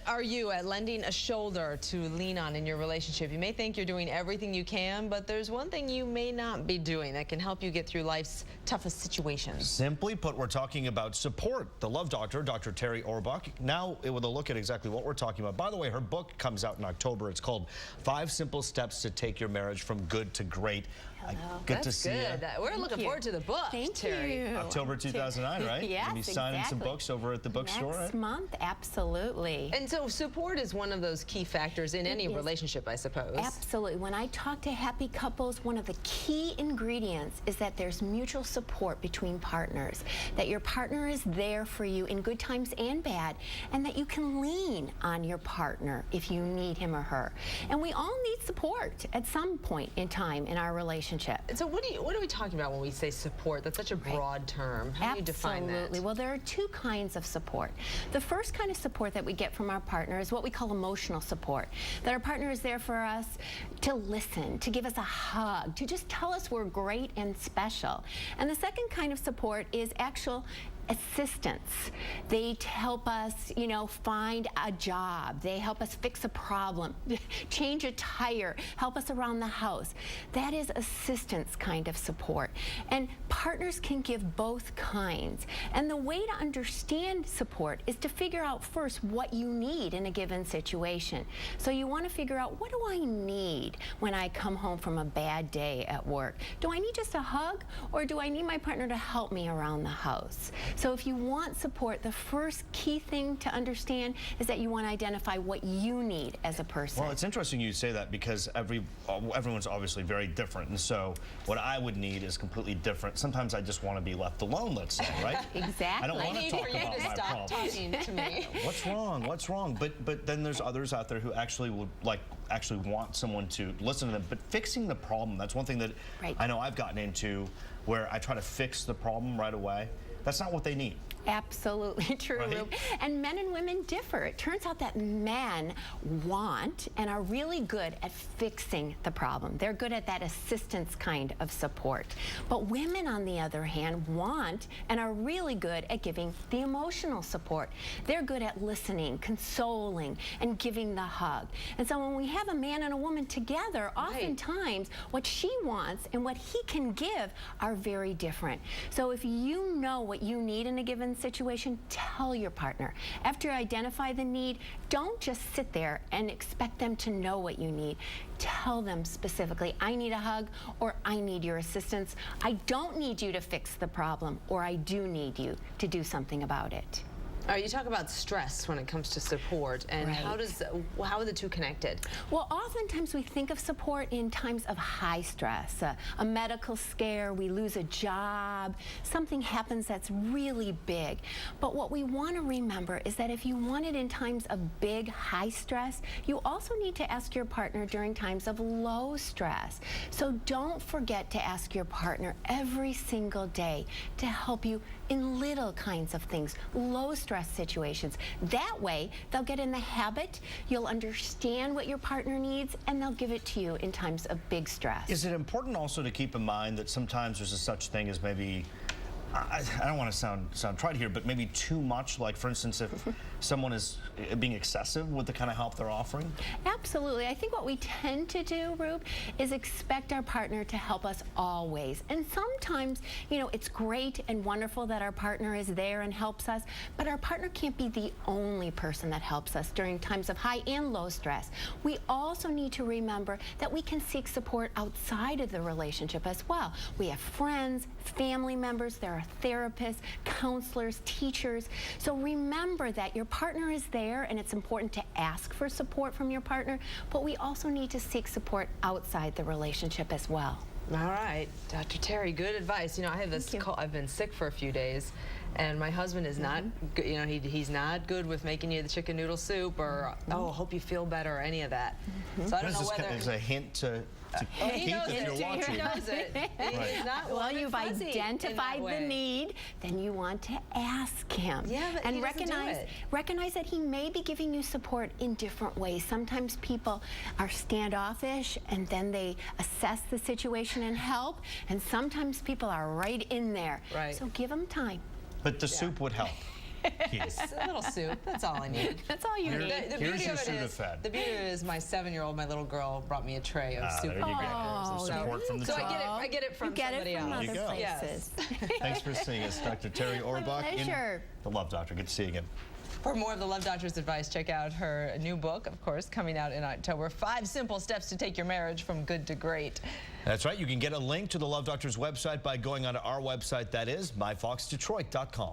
are you at lending a shoulder to lean on in your relationship? You may think you're doing everything you can, but there's one thing you may not be doing that can help you get through life's toughest situations. Simply put, we're talking about support. The Love Doctor, Dr. Terry Orbach, now with a look at exactly what we're talking about. By the way, her book comes out in October. It's called 5 Simple Steps to Take Your Marriage from Good to Great. Good to see you. We're looking forward to the book, Terry. October 2009, right? Yes, You'll be signing some books over at the bookstore, Next month, absolutely. And so support is one of those key factors in any relationship, I suppose. Absolutely. When I talk to happy couples, one of the key ingredients is that there's mutual support between partners, that your partner is there for you in good times and bad, and that you can lean on your partner if you need him or her. And we all need support at some point in time in our relationship. So what are we talking about when we say support? That's such a broad term. How do you define that? Absolutely. Well, there are 2 kinds of support. The first kind of support that we get from our partner is what we call emotional support. That our partner is there for us to listen, to give us a hug, to just tell us we're great and special. And the second kind of support is actual assistance. They help us, find a job. They help us fix a problem, change a tire, help us around the house. That is assistance kind of support. And partners can give both kinds. And the way to understand support is to figure out first what you need in a given situation. So you want to figure out, what do I need when I come home from a bad day at work? Do I need just a hug, or do I need my partner to help me around the house? So if you want support, the first key thing to understand is that you want to identify what you need as a person. Well, it's interesting you say that, because everyone's obviously very different, and so what I would need is completely different. Sometimes I just want to be left alone, let's say, right? Exactly. I don't want to talk about my problems. Talking to me. What's wrong? What's wrong? But then there's others out there who actually would actually want someone to listen to them. But fixing the problem, that's one thing that I know I've gotten into, where I try to fix the problem right away. That's not what they need. Absolutely true, right? Rube. And men and women differ. It turns out that men want and are really good at fixing the problem. They're good at that assistance kind of support. But women, on the other hand, want and are really good at giving the emotional support. They're good at listening, consoling, and giving the hug. And so when we have a man and a woman together, oftentimes what she wants and what he can give are very different. So if you know what you need in a given situation, tell your partner. After you identify the need, don't just sit there and expect them to know what you need. Tell them specifically, I need a hug, or I need your assistance. I don't need you to fix the problem, or I do need you to do something about it. All right, you talk about stress when it comes to support, and how are the 2 connected? Well, oftentimes we think of support in times of high stress, a medical scare, we lose a job, something happens that's really big. But what we want to remember is that if you want it in times of big, high stress, you also need to ask your partner during times of low stress. So don't forget to ask your partner every single day to help you in little kinds of things, low stress situations. That way, they'll get in the habit, you'll understand what your partner needs, and they'll give it to you in times of big stress. Is it important also to keep in mind that sometimes there's a such thing as maybe, I don't want to sound trite here, but maybe too much? Like, for instance, if someone is being excessive with the kind of help they're offering? Absolutely. I think what we tend to do, Rube, is expect our partner to help us always. And sometimes, it's great and wonderful that our partner is there and helps us, but our partner can't be the only person that helps us during times of high and low stress. We also need to remember that we can seek support outside of the relationship as well. We have friends, family members, there are therapists, counselors, teachers. So remember that your partner is there, and it's important to ask for support from your partner, but we also need to seek support outside the relationship as well. All right, Dr. Terry, good advice. I have this call. I've been sick for a few days, and my husband is not good. He's not good with making you the chicken noodle soup, or hope you feel better, or any of that. So I don't know whether there's a hint to he knows if you're watching. He knows it. He's not well, you've identified the need, then you want to ask him. Yeah, but and recognize that he may be giving you support in different ways. Sometimes people are standoffish, and then they assess the situation and help, and sometimes people are right in there. Right. So give them time. But the soup would help. Keys. A little soup. That's all I need. That's all you need. The Here's beauty your of it is, Sudafed. the beauty of it is my 7-year-old, my little girl, brought me a tray of soup. There you go. Oh, Support from the So top. I get it from You get somebody it from else. There other you go. places. Thanks for seeing us, Dr. Terry Orbach in pleasure. The Love Doctor. Good to see you again. For more of the Love Doctor's advice, check out her new book, of course, coming out in October, 5 Simple Steps to Take Your Marriage from Good to Great. That's right. You can get a link to the Love Doctor's website by going onto our website. That is myfoxdetroit.com.